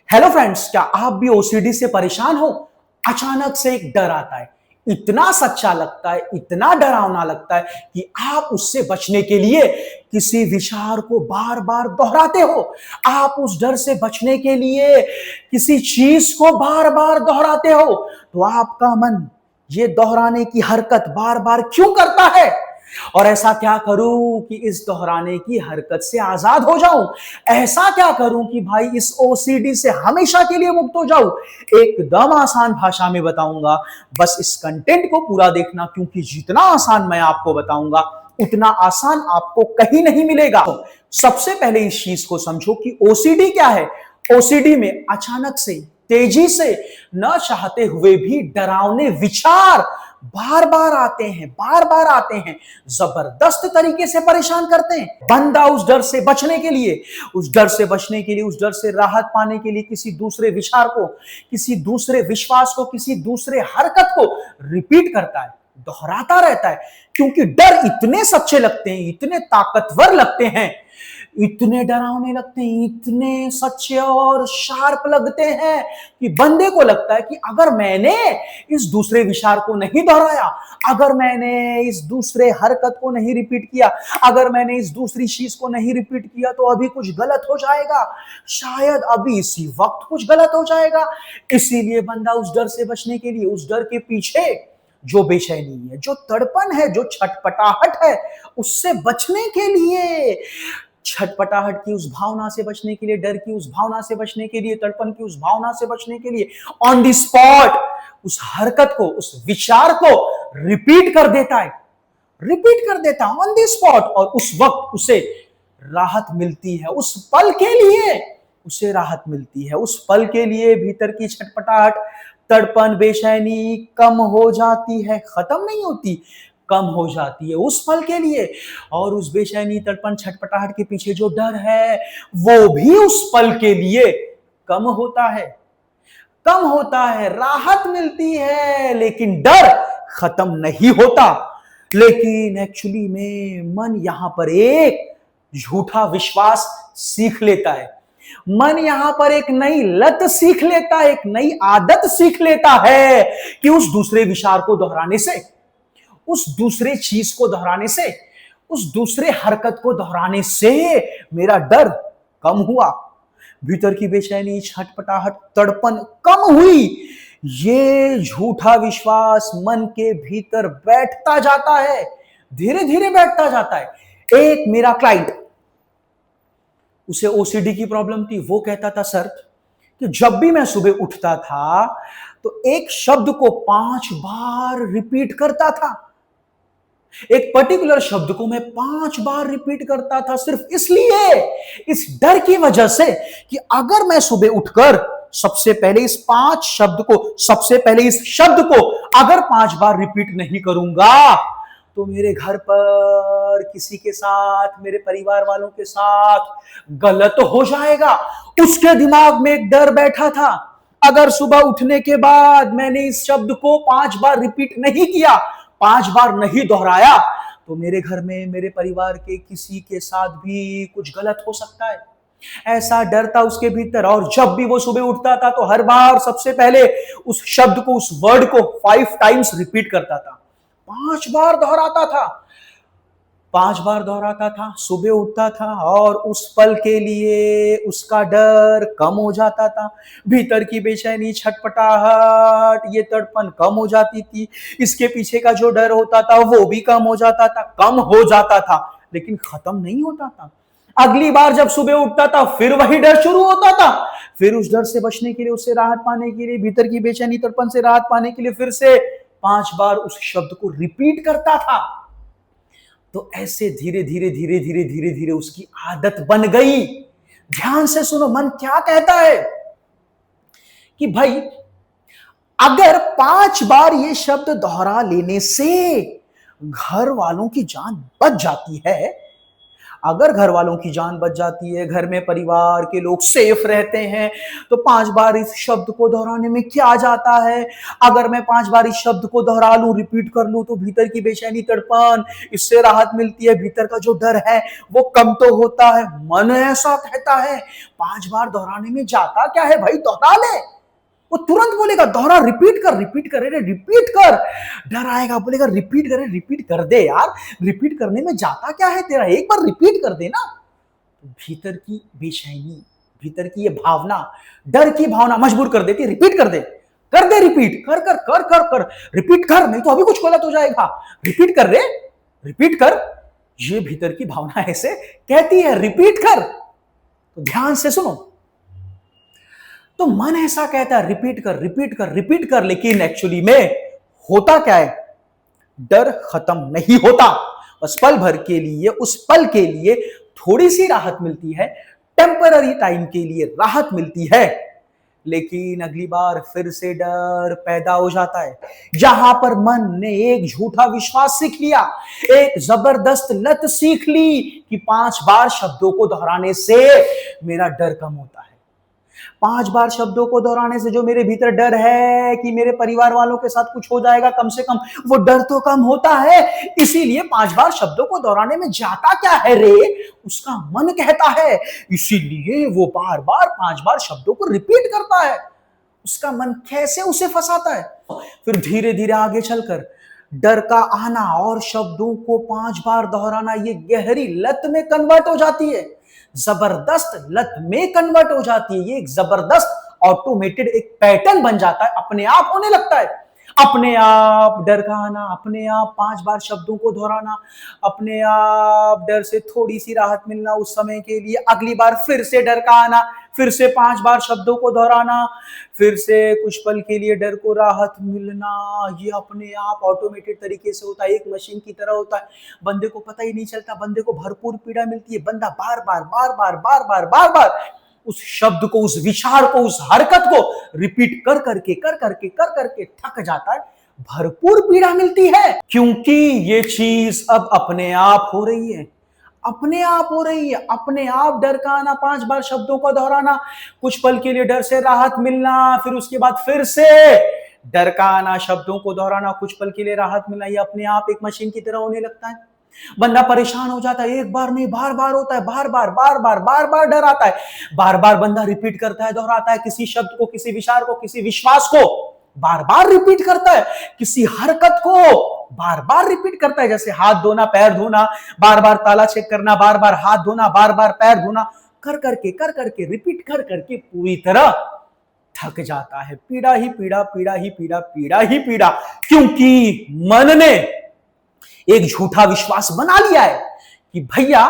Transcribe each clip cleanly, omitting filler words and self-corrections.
Hello friends, क्या आप भी ओसीडी से परेशान हो? अचानक से एक डर आता है, इतना सच्चा लगता है, इतना डरावना लगता है कि आप उससे बचने के लिए किसी विचार को बार बार दोहराते हो। आप उस डर से बचने के लिए किसी चीज को बार बार दोहराते हो। तो आपका मन ये दोहराने की हरकत बार बार क्यों करता है? और ऐसा क्या करूं कि इस दोहराने की हरकत से आजाद हो जाऊं? ऐसा क्या करूं कि भाई इस ओसीडी से हमेशा के लिए मुक्त हो जाऊं? एकदम आसान भाषा में बताऊंगा। बस इस कंटेंट को पूरा देखना, क्योंकि जितना आसान मैं आपको बताऊंगा उतना आसान आपको कहीं नहीं मिलेगा। सबसे पहले इस चीज को समझो कि ओसीडी क्या है। ओसीडी में अचानक से, तेजी से, न चाहते हुए भी डरावने विचार बार बार आते हैं, बार बार आते हैं, जबरदस्त तरीके से परेशान करते हैं। बंदा उस डर से बचने के लिए, उस डर से बचने के लिए, उस डर से राहत पाने के लिए किसी दूसरे विचार को, किसी दूसरे विश्वास को, किसी दूसरे हरकत को रिपीट करता है, दोहराता रहता है। क्योंकि डर इतने सच्चे लगते हैं, इतने ताकतवर लगते हैं, इतने डरावने लगते हैं, इतने सच्चे और शार्प लगते हैं कि बंदे को लगता है कि अगर मैंने इस दूसरे विचार को नहीं दोहराया, अगर मैंने इस दूसरे हरकत को नहीं रिपीट किया, अगर मैंने इस दूसरी चीज को नहीं रिपीट किया तो अभी कुछ गलत हो जाएगा, शायद अभी इसी वक्त कुछ गलत हो जाएगा। इसीलिए बंदा उस डर से बचने के लिए, उस डर के पीछे जो बेचैनी है, जो तड़पन है, जो छटपटाहट है, उससे बचने के लिए, छटपटाहट की उस भावना से बचने के लिए, डर की उस भावना से बचने के लिए, तड़पन की उस भावना से बचने के लिए ऑन द स्पॉट उस हरकत को, उस विचार को रिपीट कर देता है, रिपीट कर देता है ऑन द स्पॉट। और उस वक्त उसे राहत मिलती है, उस पल के लिए उसे राहत मिलती है, उस पल के लिए भीतर की छटपटाहट, तड़पन, बेचैनी कम हो जाती है, खत्म नहीं होती, कम हो जाती है उस पल के लिए। और उस बेचैनी, तड़पन, छटपटाहट के पीछे जो डर है वो भी उस पल के लिए कम होता है, कम होता है, राहत मिलती है, लेकिन डर खत्म नहीं होता। लेकिन एक्चुअली में मन यहां पर एक झूठा विश्वास सीख लेता है, मन यहां पर एक नई लत सीख लेता है, एक नई आदत सीख लेता है कि उस दूसरे विचार को दोहराने से, उस दूसरे चीज को दोहराने से, उस दूसरे हरकत को दोहराने से मेरा डर कम हुआ, भीतर की बेचैनी, छटपटाहट, तड़पन कम हुई। ये झूठा विश्वास मन के भीतर बैठता जाता है, धीरे धीरे बैठता जाता है। एक मेरा क्लाइंट, उसे ओसीडी की प्रॉब्लम थी। वो कहता था सर कि जब भी मैं सुबह उठता था तो एक शब्द को 5 बार रिपीट करता था, एक पर्टिकुलर शब्द को मैं 5 बार रिपीट करता था, सिर्फ इसलिए, इस डर की वजह से कि अगर मैं सुबह उठकर सबसे पहले इस 5 शब्द को, सबसे पहले इस शब्द को अगर 5 बार रिपीट नहीं करूंगा तो मेरे घर पर किसी के साथ, मेरे परिवार वालों के साथ गलत हो जाएगा। उसके दिमाग में एक डर बैठा था, अगर सुबह उठने के बाद मैंने इस शब्द को 5 बार रिपीट नहीं किया, 5 बार नहीं दोहराया, तो मेरे घर में, मेरे परिवार के किसी के साथ भी कुछ गलत हो सकता है। ऐसा डर था उसके भीतर। और जब भी वो सुबह उठता था तो हर बार सबसे पहले उस शब्द को, उस वर्ड को 5 टाइम्स रिपीट करता था, 5 बार दोहराता था, 5 बार दोहराता था, सुबह उठता था और उस पल के लिए उसका डर कम हो जाता था, भीतर की बेचैनी, छटपटाहट, ये तड़पन कम हो जाती थी, इसके पीछे का जो डर होता था वो भी कम हो जाता था, कम हो जाता था, लेकिन खत्म नहीं होता था। अगली बार जब सुबह उठता था फिर वही डर शुरू होता था, फिर उस डर से बचने के लिए, उससे राहत पाने के लिए, भीतर की बेचैनी, तड़पन से राहत पाने के लिए फिर से 5 बार उस शब्द को रिपीट करता था। तो ऐसे धीरे धीरे धीरे धीरे धीरे धीरे उसकी आदत बन गई। ध्यान से सुनो, मन क्या कहता है कि भाई अगर 5 बार ये शब्द दोहरा लेने से घर वालों की जान बच जाती है, अगर घर वालों की जान बच जाती है, घर में परिवार के लोग सेफ रहते हैं, तो 5 बार इस शब्द को दोहराने में क्या जाता है? अगर मैं 5 बार इस शब्द को दोहरा लूं, रिपीट कर लूं, तो भीतर की बेचैनी, तड़पन, इससे राहत मिलती है, भीतर का जो डर है वो कम तो होता है। मन ऐसा कहता है 5 बार दोहराने में जाता क्या है भाई, दोहरा ले। वो तुरंत बोलेगा दोहरा, रिपीट कर, अरे रिपीट कर। डर आएगा, बोलेगा रिपीट करे, रिपीट कर दे यार, रिपीट करने में जाता क्या है तेरा, एक बार रिपीट कर दे ना। भीतर की बेचैनी, भीतर की ये भावना, डर की भावना मजबूर कर देती है, रिपीट कर दे, रिपीट कर कर कर कर कर रिपीट कर, नहीं तो अभी कुछ गलत हो जाएगा, रिपीट कर रे, रिपीट कर। ये भीतर की भावना ऐसे कहती है, रिपीट कर। तो ध्यान से सुनो, तो मन ऐसा कहता है रिपीट कर, रिपीट कर, रिपीट कर, लेकिन एक्चुअली में होता क्या है? डर खत्म नहीं होता। बस पल भर के लिए, उस पल के लिए थोड़ी सी राहत मिलती है, टेम्पररी टाइम के लिए राहत मिलती है, लेकिन अगली बार फिर से डर पैदा हो जाता है। जहां पर मन ने एक झूठा विश्वास सीख लिया, एक जबरदस्त लत सीख ली कि 5 बार शब्दों को दोहराने से मेरा डर कम होता है। 5 बार शब्दों को दोहराने से जो मेरे भीतर डर है कि मेरे परिवार वालों के साथ कुछ हो जाएगा, कम से कम वो डर तो कम होता है। इसीलिए 5 बार शब्दों को दोहराने में जाता क्या है रे, उसका मन कहता है। इसीलिए वो बार बार 5 बार शब्दों को रिपीट करता है। उसका मन कैसे उसे फंसाता है। फिर धीरे धीरे आगे चलकर डर का आना और शब्दों को 5 बार दोहराना, ये गहरी लत में कन्वर्ट हो जाती है, जबरदस्त लत में कन्वर्ट हो जाती है। ये एक जबरदस्त ऑटोमेटेड एक पैटर्न बन जाता है, अपने आप होने लगता है। अपने आप डर का आना, अपने आप 5 बार शब्दों को दोहराना, अपने आप डर से थोड़ी सी राहत मिलना उस समय के लिए, अगली बार फिर से डर का आना, फिर से 5 बार शब्दों को दोहराना, फिर से कुछ पल के लिए डर को राहत मिलना। ये अपने आप ऑटोमेटेड तरीके से होता है, एक मशीन की तरह होता है। बंदे को पता ही नहीं चलता, बंदे को भरपूर पीड़ा मिलती है। बंदा बार बार बार बार बार बार बार बार उस शब्द को, उस विचार को, उस हरकत को रिपीट कर करके थक जाता है। भरपूर पीड़ा मिलती है, क्योंकि ये चीज अब अपने आप हो रही है, अपने आप हो रही है। अपने आप डर का आना, 5 बार शब्दों को दोहराना, कुछ पल के लिए डर से राहत मिलना, फिर उसके बाद फिर से डर का आना, शब्दों को दोहराना, कुछ पल के लिए राहत मिलना। ये अपने आप एक मशीन की तरह होने लगता है। बंदा परेशान हो जाता है, एक बार नहीं बार बार होता है, बार बार डर आता है, बार बार बंदा रिपीट करता है, दोहराता है, किसी शब्द को, किसी विचार को, किसी विश्वास को बार बार रिपीट करता है, किसी हरकत को बार बार रिपीट करता है। जैसे हाथ धोना, पैर धोना, बार बार ताला चेक करना, बार बार हाथ धोना, बार बार पैर धोना, कर करके रिपीट कर करके पूरी तरह थक जाता है। पीड़ा ही पीड़ा, पीड़ा ही पीड़ा, पीड़ा ही पीड़ा, क्योंकि मन ने एक झूठा विश्वास बना लिया है कि भैया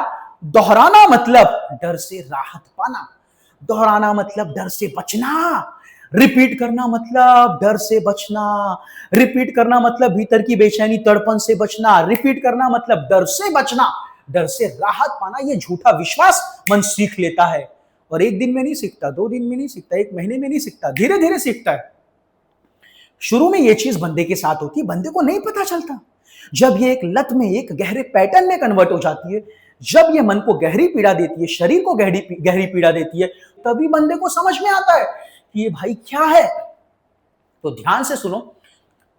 दोहराना मतलब डर से राहत पाना, दोहराना मतलब डर से बचना, रिपीट करना मतलब डर से बचना, रिपीट करना मतलब भीतर की बेचैनी, तड़पन से बचना, रिपीट करना मतलब डर से बचना, डर से राहत पाना। ये झूठा विश्वास मन सीख लेता है, और एक दिन में नहीं सीखता, 2 दिन में नहीं सीखता, 1 महीने में नहीं सीखता, धीरे धीरे सीखता है। शुरू में ये चीज बंदे के साथ होती है, बंदे को नहीं पता चलता। जब ये एक लत में, एक गहरे पैटर्न में कन्वर्ट हो जाती है, जब ये मन को गहरी पीड़ा देती है, शरीर को गहरी पीड़ा देती है, तभी बंदे को समझ में आता है कि ये भाई क्या है। तो ध्यान से सुनो,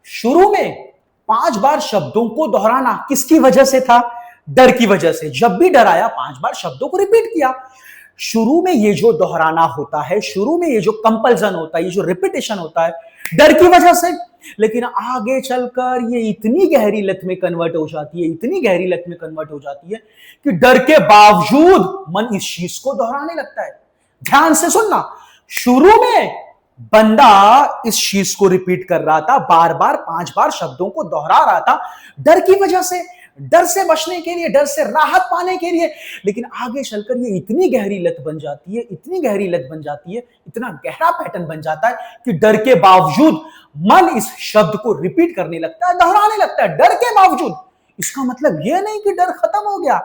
शुरू में 5 बार शब्दों को दोहराना किसकी वजह से था? डर की वजह से। जब भी डर आया 5 बार शब्दों को रिपीट किया। शुरू में ये जो दोहराना होता है, शुरू में ये जो कंपल्सन होता है, ये जो रिपीटेशन होता है, डर की वजह से। लेकिन आगे चलकर ये इतनी गहरी लत में कन्वर्ट हो जाती है, इतनी गहरी लत में कन्वर्ट हो जाती है कि डर के बावजूद मन इस चीज को दोहराने लगता है। ध्यान से सुनना, शुरू में बंदा इस चीज को रिपीट कर रहा था, बार बार 5 बार शब्दों को दोहरा रहा था डर की वजह से, डर से बचने के लिए, डर से राहत पाने के लिए। लेकिन आगे चलकर ये इतनी गहरी लत बन जाती है, इतनी गहरी लत बन जाती है, इतना गहरा पैटर्न बन जाता है कि डर के बावजूद मन इस शब्द को रिपीट करने लगता है, दोहराने लगता है, डर के बावजूद। इसका मतलब यह नहीं कि डर खत्म हो गया,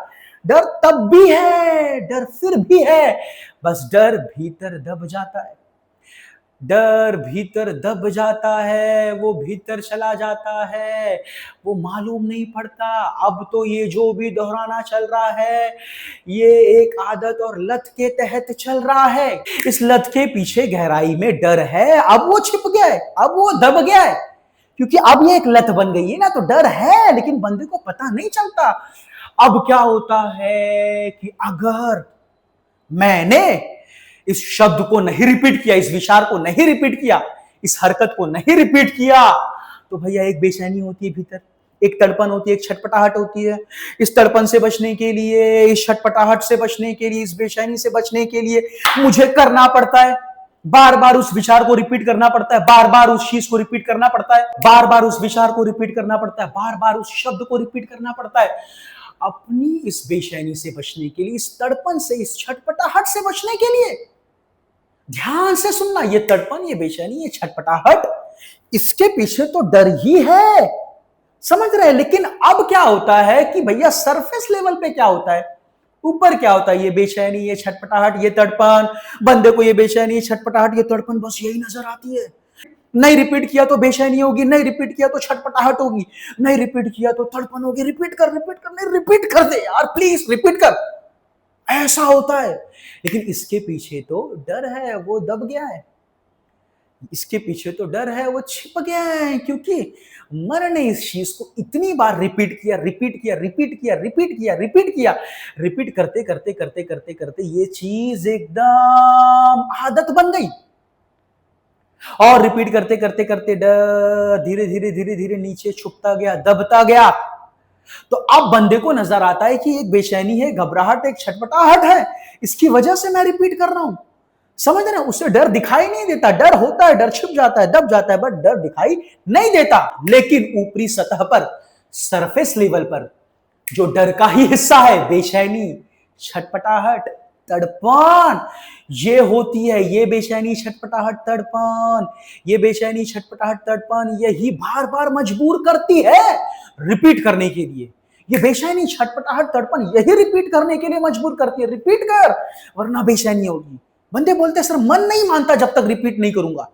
डर तब भी है, डर फिर भी है, बस डर भीतर दब जाता है। डर भीतर दब जाता है, वो भीतर चला जाता है, वो मालूम नहीं पड़ता। अब तो ये जो भी दोहराना चल रहा है, ये एक आदत और लत के तहत चल रहा है। इस लत के पीछे गहराई में डर है, अब वो छिप गया है, अब वो दब गया है, क्योंकि अब ये एक लत बन गई है ना, तो डर है लेकिन बंदे को पता नहीं चलता। अब क्या होता है कि अगर मैंने इस शब्द को नहीं रिपीट किया, इस विचार को नहीं रिपीट किया, इस हरकत को नहीं रिपीट किया, तो भैया एक बेचैनी होती है भीतर, एक तड़पन होती है, एक छटपटाहट होती है। इस तड़पन से बचने के लिए, इस छटपटाहट से बचने के लिए, इस बेचैनी से बचने के लिए मुझे करना पड़ता है, बार बार उस विचार को रिपीट करना पड़ता है, बार बार उस चीज को रिपीट करना पड़ता है, बार बार उस विचार को रिपीट करना पड़ता है, बार बार उस शब्द को रिपीट करना पड़ता है। अपनी इस बेचैनी से बचने के लिए, इस तड़पन से, इस छटपटाहट से बचने के लिए, ध्यान से सुनना, ये तड़पन, ये बेचैनी, ये छटपटाहट, इसके पीछे तो डर ही है, समझ रहे हैं। लेकिन अब क्या होता है कि भैया सरफेस लेवल पे क्या होता है, ऊपर क्या होता है, ये बेचैनी, ये छटपटाहट, ये तड़पन, बंदे को ये बेचैनी, छटपटाहट, ये तड़पन बस यही नजर आती है। नहीं रिपीट किया तो बेचैनी होगी, नहीं रिपीट किया तो छटपटाहट होगी, नहीं रिपीट किया तो तड़पन होगी। रिपीट कर, रिपीट कर, नहीं रिपीट कर दे यार प्लीज, रिपीट कर। ऐसा होता है, लेकिन इसके पीछे तो डर है, वो दब गया है। इसके पीछे तो डर है, वो छिप गया है, क्योंकि मन ने इस चीज को इतनी बार रिपीट किया, रिपीट किया, रिपीट किया, रिपीट किया, रिपीट किया, रिपीट करते करते करते करते करते ये चीज एकदम आदत बन गई। और रिपीट करते करते करते डर धीरे धीरे धीरे धीरे नीचे छुपता गया, दबता गया। तो अब बंदे को नजर आता है कि एक बेचैनी है, घबराहट, एक छटपटाहट है, इसकी वजह से मैं रिपीट कर रहा हूं। समझ रहे हैं, उससे डर दिखाई नहीं देता, डर होता है, डर छिप जाता है, दब जाता है, बट डर दिखाई नहीं देता। लेकिन ऊपरी सतह पर, सरफेस लेवल पर, जो डर का ही हिस्सा है, बेचैनी, छटपटाहट, तड़पन, ये होती है। ये बेचैनी, छटपटाहट, तड़पन, ये बेचैनी, छटपटाहट, तड़पन यही बार बार मजबूर करती है रिपीट करने के लिए। ये बेचैनी, छटपटाहट, तड़पन यही रिपीट करने के लिए मजबूर करती है, रिपीट कर वरना बेचैनी होगी। बंदे बोलते हैं सर मन नहीं मानता जब तक रिपीट नहीं करूंगा।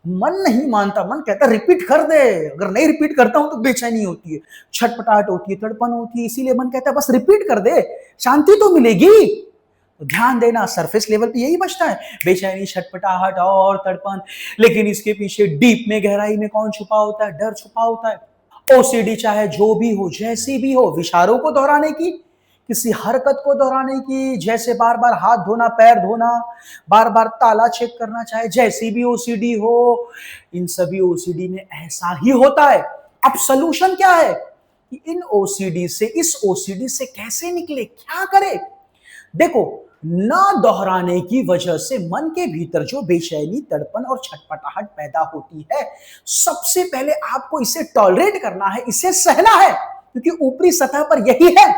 मन नहीं मानता, मन कहता रिपीट कर दे, अगर नहीं रिपीट करता हूं तो बेचैनी होती है, छटपटाहट होती है, तड़पन होती है, इसीलिए मन कहता है बस रिपीट कर दे, शांति तो मिलेगी। तो ध्यान देना, सरफेस लेवल पे यही बचता है, बेचैनी, छटपटाहट और तड़पन। लेकिन इसके पीछे डीप में, गहराई में कौन छुपा होता है? डर छुपा होता है। ओसीडी चाहे जो भी हो, जैसी भी हो, विचारों को दोहराने की, किसी हरकत को दोहराने की, जैसे बार बार हाथ धोना, पैर धोना, बार बार ताला चेक करना, चाहे जैसी भी ओसीडी हो, इन सभी ओसीडी में ऐसा ही होता है। अब सलूशन क्या है कि इन ओसीडी से, इस ओसीडी से कैसे निकले, क्या करे? देखो, ना दोहराने की वजह से मन के भीतर जो बेचैनी, तड़पन और छटपटाहट पैदा होती है, सबसे पहले आपको इसे टॉलरेट करना है, इसे सहना है, क्योंकि ऊपरी सतह पर यही है।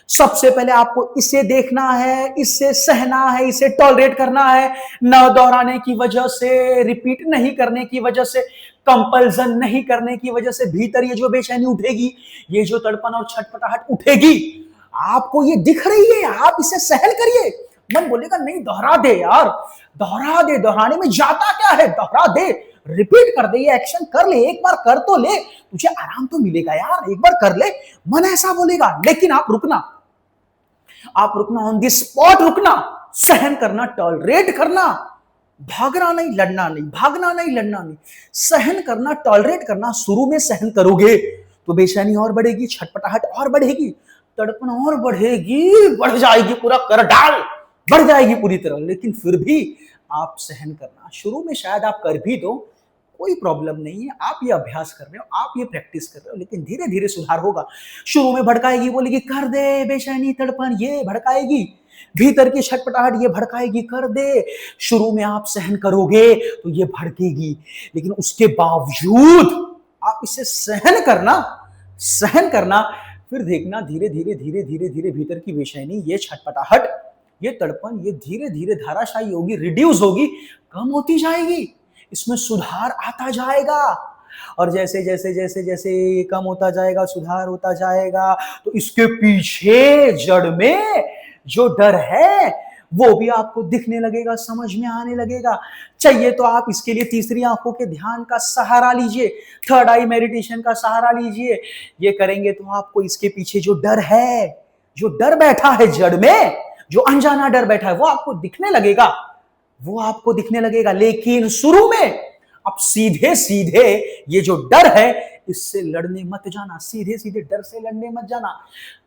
सबसे पहले आपको इसे देखना है, इसे सहना है, इसे टॉलरेट करना है। न दोहराने की वजह से, रिपीट नहीं करने की वजह से, कंपल्सन नहीं करने की वजह से भीतर ये जो बेचैनी उठेगी, ये जो तड़पन और छटपटाहट उठेगी, आपको ये दिख रही है, आप इसे सहन करिए। मन बोलेगा नहीं दोहरा दे यार, दोहरा दे, दोहराने में जाता क्या है, दोहरा दे, रिपीट कर दे, ये एक्शन कर ले, एक बार कर तो ले, तुझे आराम तो मिलेगा यार, एक बार कर ले। मन ऐसा बोलेगा, लेकिन आप रुकना, आप रुकना, ऑन द स्पॉट रुकना, सहन करना, टॉलरेट करना, भागना नहीं, लड़ना नहीं, भागना नहीं, लड़ना नहीं, सहन करना, टॉलरेट करना। शुरू में सहन करोगे तो बेचैनी और बढ़ेगी, छटपटाहट और बढ़ेगी, तड़पन और बढ़ेगी, बढ़ जाएगी, पूरा कर डाल, बढ़ जाएगी पूरी तरह। लेकिन फिर भी आप सहन करना, शुरू में शायद आप कर भी दो, कोई प्रॉब्लम नहीं है, आप ये अभ्यास कर रहे हो, आप ये प्रैक्टिस कर रहे हो, लेकिन धीरे धीरे सुधार होगा। शुरू में भड़काएगी, बोलेगी कर दे, बेचैनी, तड़पन ये भड़काएगी, भीतर की छटपटाहट ये भड़काएगी, कर दे। शुरू में आप सहन करोगे तो ये भड़केगी, लेकिन उसके बावजूद आप इसे सहन करना, सहन करना, फिर देखना धीरे धीरे धीरे धीरे धीरे भीतर की बेचैनी, ये छटपटाहट, ये तड़पन, ये धीरे धीरे धाराशायी होगी, रिड्यूस होगी, कम होती जाएगी, इसमें सुधार आता जाएगा। और जैसे जैसे जैसे जैसे कम होता जाएगा, सुधार होता जाएगा, तो इसके पीछे जड़ में जो डर है वो भी आपको दिखने लगेगा, समझ में आने लगेगा। चाहिए तो आप इसके लिए तीसरी आंखों के ध्यान का सहारा लीजिए, थर्ड आई मेडिटेशन का सहारा लीजिए। ये करेंगे तो आपको इसके पीछे जो डर है, जो डर बैठा है जड़ में, जो अनजाना डर बैठा है, वो आपको दिखने लगेगा, वो आपको दिखने लगेगा। लेकिन शुरू में अब सीधे सीधे ये जो डर है इससे लड़ने मत जाना, सीधे सीधे डर से लड़ने मत जाना।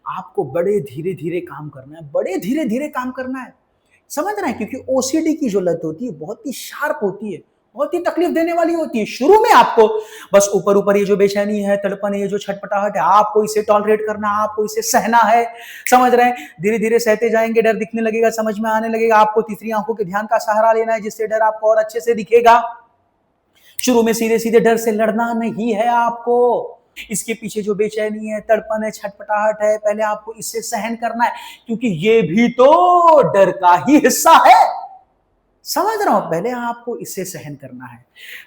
आपको बड़े धीरे धीरे काम करना है, बड़े धीरे धीरे काम करना है, समझ रहे हैं? क्योंकि ओसीडी की जो लत होती है बहुत ही शार्प होती है, बहुत ही तकलीफ देने वाली होती है। शुरू में आपको बस ऊपर ऊपर ये जो बेचैनी है, तड़पन है, ये जो छटपटाहट है, आपको इसे टॉलरेट करना, आपको इसे सहना है, समझ रहे हैं? धीरे धीरे सहते जाएंगे, डर दिखने लगेगा, समझ में आने लगेगा। आपको तीसरी आंखों के ध्यान का सहारा लेना है, जिससे डर आपको और अच्छे से दिखेगा। शुरू में सीधे सीधे डर से लड़ना नहीं है आपको, इसके पीछे जो बेचैनी है, तड़पन है, छटपटाहट है, पहले आपको इससे सहन करना है, क्योंकि ये भी तो डर का ही हिस्सा है। समझ रहा हूं? पहले आपको इससे सहन करना है।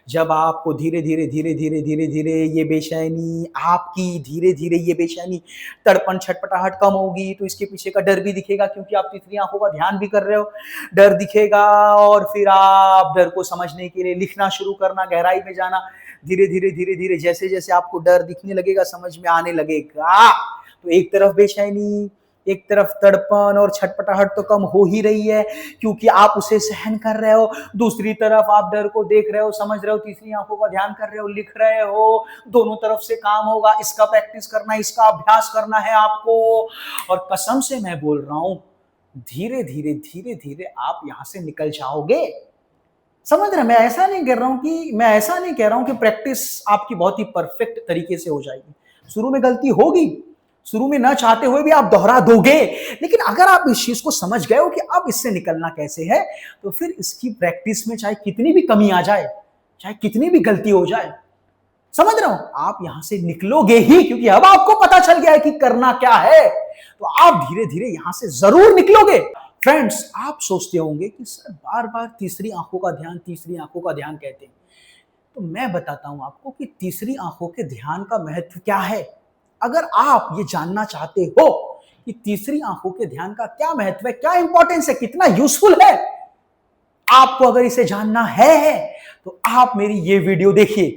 जब आपको धीरे धीरे धीरे धीरे धीरे धीरे ये बेचैनी, आपकी धीरे धीरे ये बेचैनी, तड़पन, छटपटाहट कम होगी, तो इसके पीछे का डर भी दिखेगा, क्योंकि आप तीसरी आंखों का ध्यान भी कर रहे हो। डर दिखेगा और फिर आप डर को समझने के लिए लिखना शुरू करना, गहराई में जाना। धीरे धीरे धीरे धीरे जैसे जैसे आपको डर दिखने लगेगा, समझ में आने लगेगा, तो एक तरफ बेचैनी, एक तरफ तड़पन और छटपटाहट तो कम हो ही रही है, क्योंकि आप उसे सहन कर रहे हो। दूसरी तरफ आप डर को देख रहे हो, समझ रहे हो, तीसरी आंखों का ध्यान कर रहे हो, लिख रहे हो। दोनों तरफ से काम होगा, इसका प्रैक्टिस करना है, इसका अभ्यास करना है आपको। और कसम से मैं बोल रहा हूं, धीरे धीरे धीरे धीरे आप यहां से निकल जाओगे। समझ रहे? मैं ऐसा नहीं कह रहा हूं कि प्रैक्टिस आपकी बहुत ही परफेक्ट तरीके से हो जाएगी। शुरू में गलती होगी, शुरू में ना चाहते हुए भी आप दोहरा दोगे, लेकिन अगर आप इस चीज को समझ गए हो कि अब इससे निकलना कैसे है, तो फिर इसकी प्रैक्टिस में चाहे कितनी भी कमी आ जाए, चाहे कितनी भी गलती हो जाए, समझ रहे हो, आप यहां से निकलोगे ही, क्योंकि अब आपको पता चल गया है कि करना क्या है। तो आप धीरे धीरे यहां से जरूर निकलोगे। फ्रेंड्स, आप सोचते होंगे कि सर बार बार तीसरी आंखों का ध्यान, तीसरी आंखों का ध्यान कहते हैं। तो मैं बताता हूं आपको कि तीसरी आंखों के ध्यान का महत्व क्या है। अगर आप ये जानना चाहते हो कि तीसरी आंखों के ध्यान का क्या महत्व है, क्या इंपॉर्टेंस है, कितना यूजफुल है, आपको अगर इसे जानना है तो आप मेरी ये वीडियो देखिए।